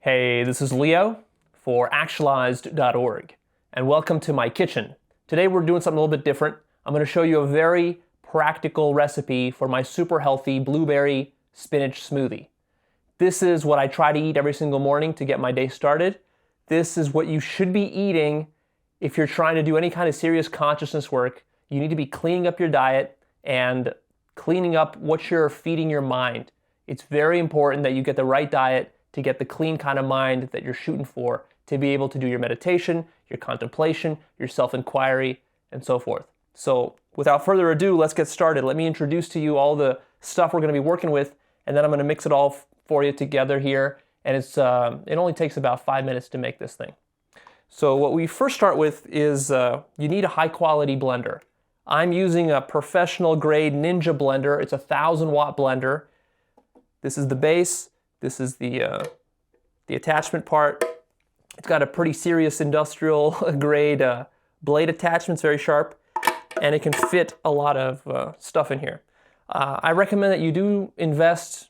Hey, this is Leo for Actualized.org, and welcome to my kitchen. Today we're doing something a little bit different. I'm going to show you a very practical recipe for my super healthy blueberry spinach smoothie. This is what I try to eat every single morning to get my day started. This is what you should be eating if you're trying to do any kind of serious consciousness work. You need to be cleaning up your diet and cleaning up what you're feeding your mind. It's very important that you get the right diet to get the clean kind of mind that you're shooting for, to be able to do your meditation, your contemplation, your self-inquiry, and so forth. So without further ado, let's get started. Let me introduce to you all the stuff we're going to be working with, and then I'm going to mix it all for you together here. And it only takes about 5 minutes to make this thing. So what we first start with is you need a high quality blender. I'm using a professional grade Ninja blender. It's a 1,000-watt blender. This is the base. This is the attachment part. It's got a pretty serious industrial grade blade attachment. It's very sharp, and it can fit a lot of stuff in here. I recommend that you do invest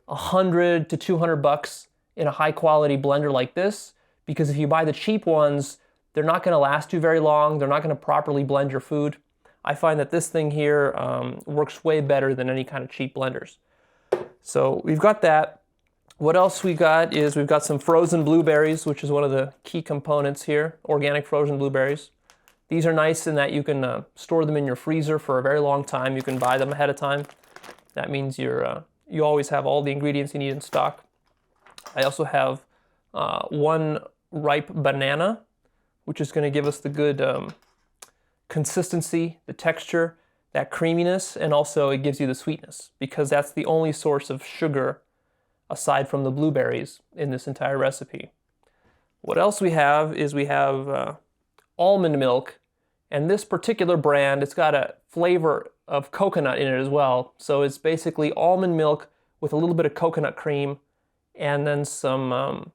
$100 to $200 in a high quality blender like this, because if you buy the cheap ones, they're not going to last you very long. They're not going to properly blend your food. I find that this thing here works way better than any kind of cheap blenders. So we've got that. What else we got is we've got some frozen blueberries, which is one of the key components here, organic frozen blueberries. These are nice in that you can store them in your freezer for a very long time. You can buy them ahead of time. That means you always have all the ingredients you need in stock. I also have one ripe banana, which is going to give us the good consistency, the texture, that creaminess, and also it gives you the sweetness, because that's the only source of sugar aside from the blueberries in this entire recipe. What else we have is we have almond milk, and this particular brand, it's got a flavor of coconut in it as well. So it's basically almond milk with a little bit of coconut cream, and then some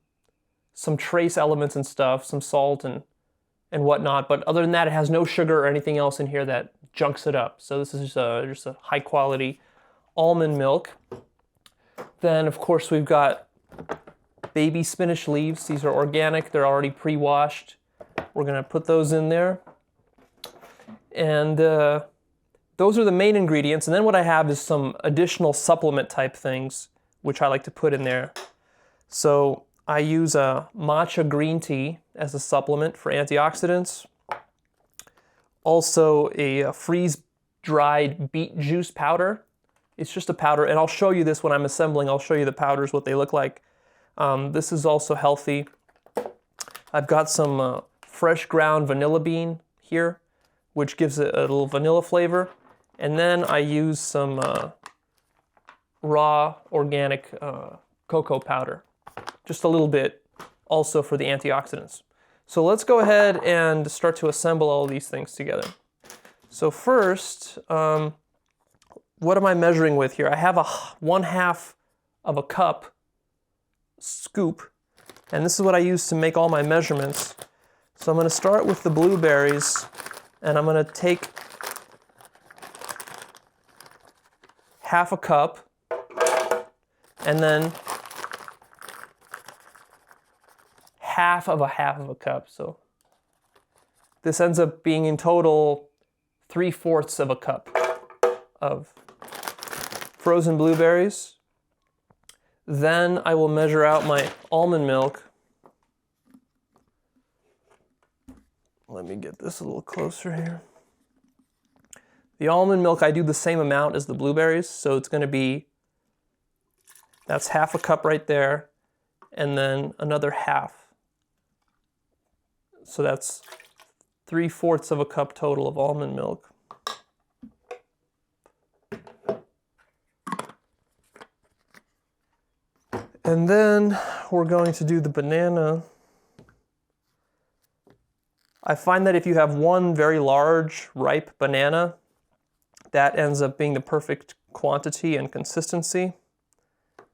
trace elements and stuff, some salt and whatnot. But other than that, it has no sugar or anything else in here that junks it up. So this is just a high quality almond milk. Then, of course, we've got baby spinach leaves. These are organic. They're already pre-washed. We're going to put those in there. And those are the main ingredients. And then what I have is some additional supplement type things, which I like to put in there. So I use a matcha green tea as a supplement for antioxidants. Also a freeze-dried beet juice powder. It's just a powder, and I'll show you this when I'm assembling. I'll show you the powders, what they look like. This is also healthy. I've got some fresh ground vanilla bean here, which gives it a little vanilla flavor. And then I use some raw organic cocoa powder, just a little bit, also for the antioxidants. So let's go ahead and start to assemble all these things together. So first, what am I measuring with here? I have 1/2 of a cup scoop, and this is what I use to make all my measurements. So I'm going to start with the blueberries, and I'm going to take 1/2 a cup, and then 1/2 of a cup. So this ends up being in total 3/4 of a cup of frozen blueberries. Then I will measure out my almond milk. Let me get this a little closer here. The almond milk, I do the same amount as the blueberries, so it's going to be, that's 1/2 a cup right there, and then another 1/2. So that's 3/4 of a cup total of almond milk. And then we're going to do the banana. I find that if you have one very large, ripe banana, that ends up being the perfect quantity and consistency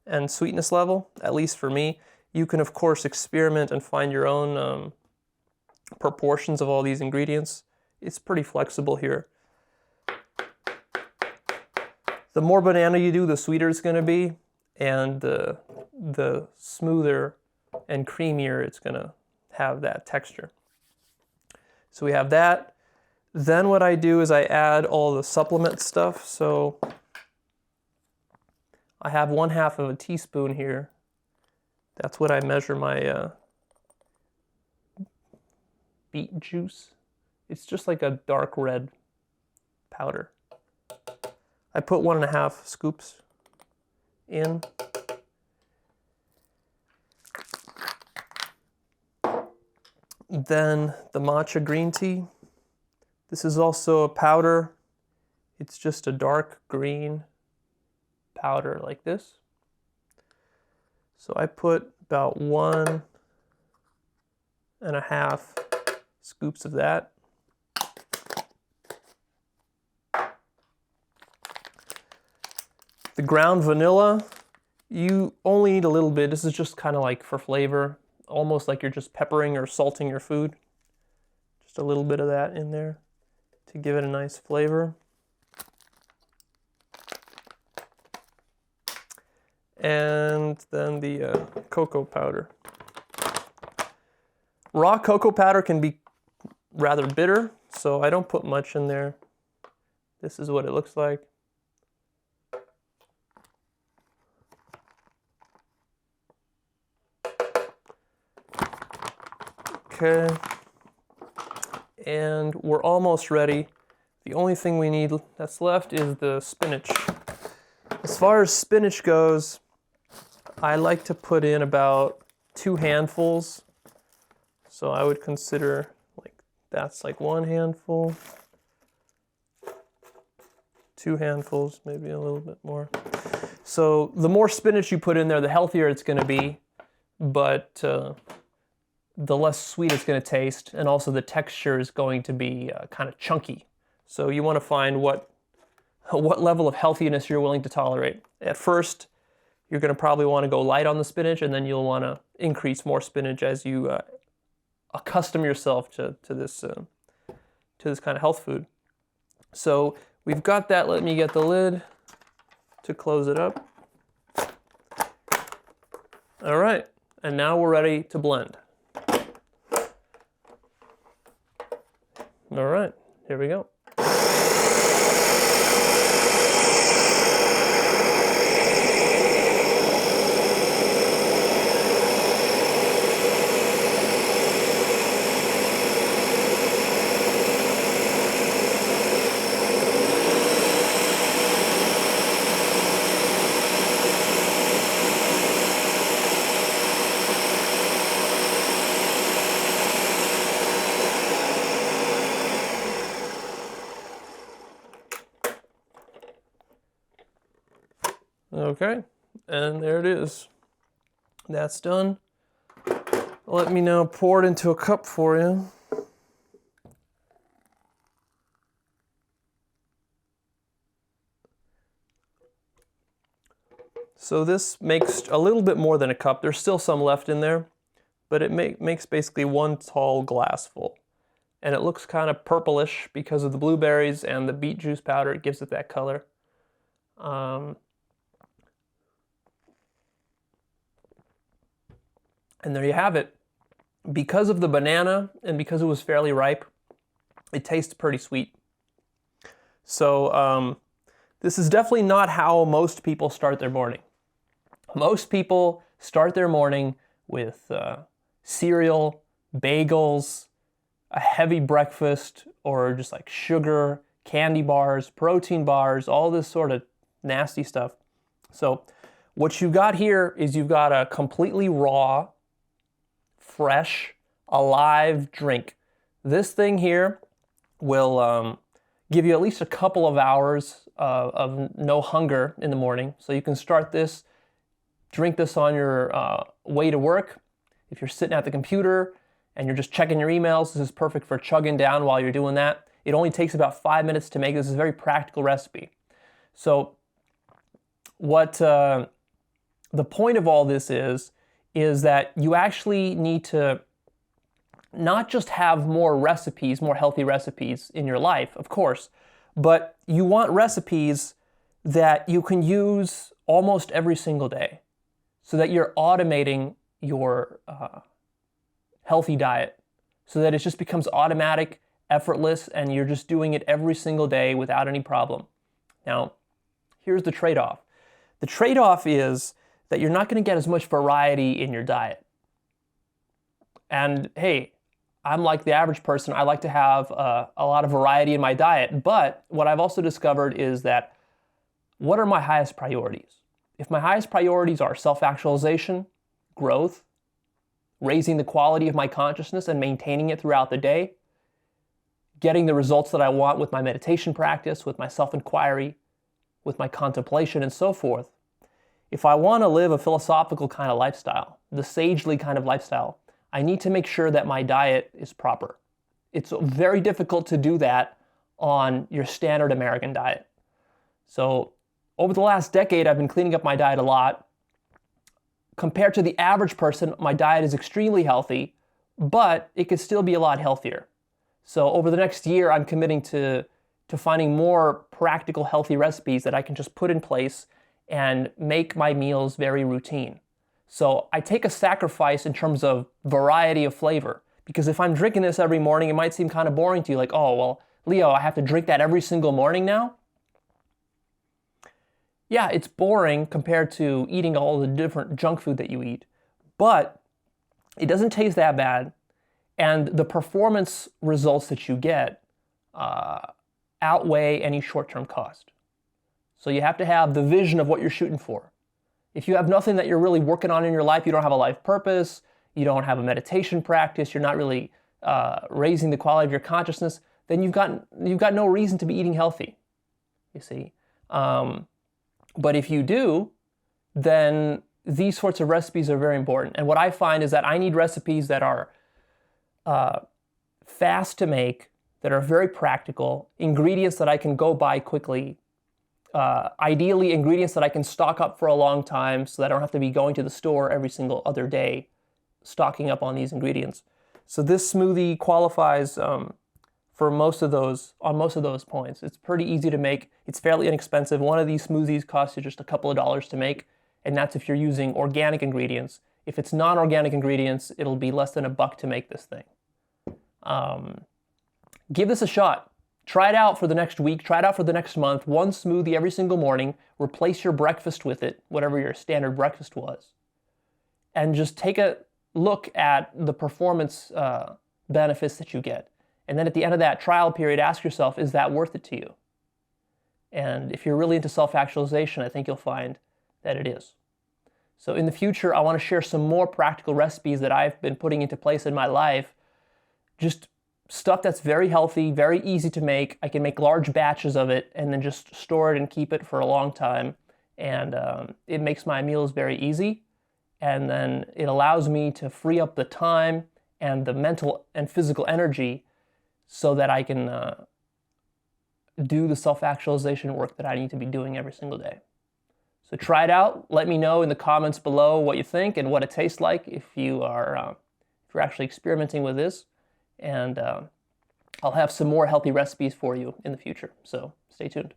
and sweetness level, at least for me. You can, of course, experiment and find your own proportions of all these ingredients. It's pretty flexible here. The more banana you do, the sweeter it's going to be, and the smoother and creamier it's going to have that texture. So we have that. Then what I do is I add all the supplement stuff. So I have 1/2 of a teaspoon here. That's what I measure my beet juice. It's just like a dark red powder. I put 1.5 scoops in. Then the matcha green tea. This is also a powder. It's just a dark green powder like this. So I put about 1.5 scoops of that. The ground vanilla, you only need a little bit. This is just kind of like for flavor, almost like you're just peppering or salting your food. Just a little bit of that in there to give it a nice flavor. And then the cocoa powder. Raw cocoa powder can be rather bitter, so I don't put much in there. This is what it looks like. Okay, and we're almost ready. The only thing we need that's left is the spinach. As far as spinach goes, I like to put in about 2 handfuls. So I would consider like that's like 1 handful, 2 handfuls, maybe a little bit more. So the more spinach you put in there, the healthier it's going to be, but the less sweet it's going to taste, and also the texture is going to be kind of chunky. So you want to find what level of healthiness you're willing to tolerate. At first, you're going to probably want to go light on the spinach, and then you'll want to increase more spinach as you accustom yourself to this kind of health food. So we've got that. Let me get the lid to close it up. All right, and now we're ready to blend. All right, here we go. Okay, and there it is. That's done. Let me now pour it into a cup for you. So this makes a little bit more than a cup. There's still some left in there, but it makes basically 1 tall glass full. And it looks kind of purplish because of the blueberries and the beet juice powder. It gives it that color. And there you have it. Because of the banana and because it was fairly ripe, it tastes pretty sweet. So this is definitely not how most people start their morning. Most people start their morning with cereal, bagels, a heavy breakfast, or just like sugar, candy bars, protein bars, all this sort of nasty stuff. So what you've got here is you've got a completely raw, fresh, alive drink. This thing here will give you at least a couple of hours of no hunger in the morning. So you can start this, drink this on your way to work. If you're sitting at the computer and you're just checking your emails, this is perfect for chugging down while you're doing that. It only takes about 5 minutes to make. This is a very practical recipe. So what the point of all this is that you actually need to not just have more recipes, more healthy recipes in your life, of course, but you want recipes that you can use almost every single day so that you're automating your healthy diet so that it just becomes automatic, effortless, and you're just doing it every single day without any problem. Now, here's the trade-off. The trade-off is that you're not going to get as much variety in your diet. And hey, I'm like the average person. I like to have a lot of variety in my diet. But what I've also discovered is that what are my highest priorities? If my highest priorities are self-actualization, growth, raising the quality of my consciousness and maintaining it throughout the day, getting the results that I want with my meditation practice, with my self-inquiry, with my contemplation, and so forth. If I want to live a philosophical kind of lifestyle, the sagely kind of lifestyle, I need to make sure that my diet is proper. It's very difficult to do that on your standard American diet. So over the last decade, I've been cleaning up my diet a lot. Compared to the average person, my diet is extremely healthy, but it could still be a lot healthier. So over the next year, I'm committing to finding more practical, healthy recipes that I can just put in place and make my meals very routine. So I take a sacrifice in terms of variety of flavor, because if I'm drinking this every morning, it might seem kind of boring to you, like, oh, well, Leo, I have to drink that every single morning now? Yeah, it's boring compared to eating all the different junk food that you eat, but it doesn't taste that bad, and the performance results that you get outweigh any short-term cost. So you have to have the vision of what you're shooting for. If you have nothing that you're really working on in your life, you don't have a life purpose, you don't have a meditation practice, you're not really raising the quality of your consciousness, then you've got no reason to be eating healthy, you see. But if you do, then these sorts of recipes are very important. And what I find is that I need recipes that are fast to make, that are very practical, ingredients that I can go buy quickly, ideally ingredients that I can stock up for a long time so that I don't have to be going to the store every single other day stocking up on these ingredients. So this smoothie qualifies for most of those points. It's pretty easy to make. It's fairly inexpensive. One of these smoothies costs you just a couple of dollars to make, and that's if you're using organic ingredients. If it's non-organic ingredients, it'll be less than $1 to make this thing. Give this a shot. Try it out for the next week. Try it out for the next month. One smoothie every single morning. Replace your breakfast with it, whatever your standard breakfast was. And just take a look at the performance benefits that you get. And then at the end of that trial period, ask yourself, is that worth it to you? And if you're really into self-actualization, I think you'll find that it is. So in the future, I want to share some more practical recipes that I've been putting into place in my life. Just stuff that's very healthy, very easy to make. I can make large batches of it and then just store it and keep it for a long time. And it makes my meals very easy. And then it allows me to free up the time and the mental and physical energy so that I can do the self-actualization work that I need to be doing every single day. So try it out. Let me know in the comments below what you think and what it tastes like if you're actually experimenting with this. And I'll have some more healthy recipes for you in the future. So stay tuned.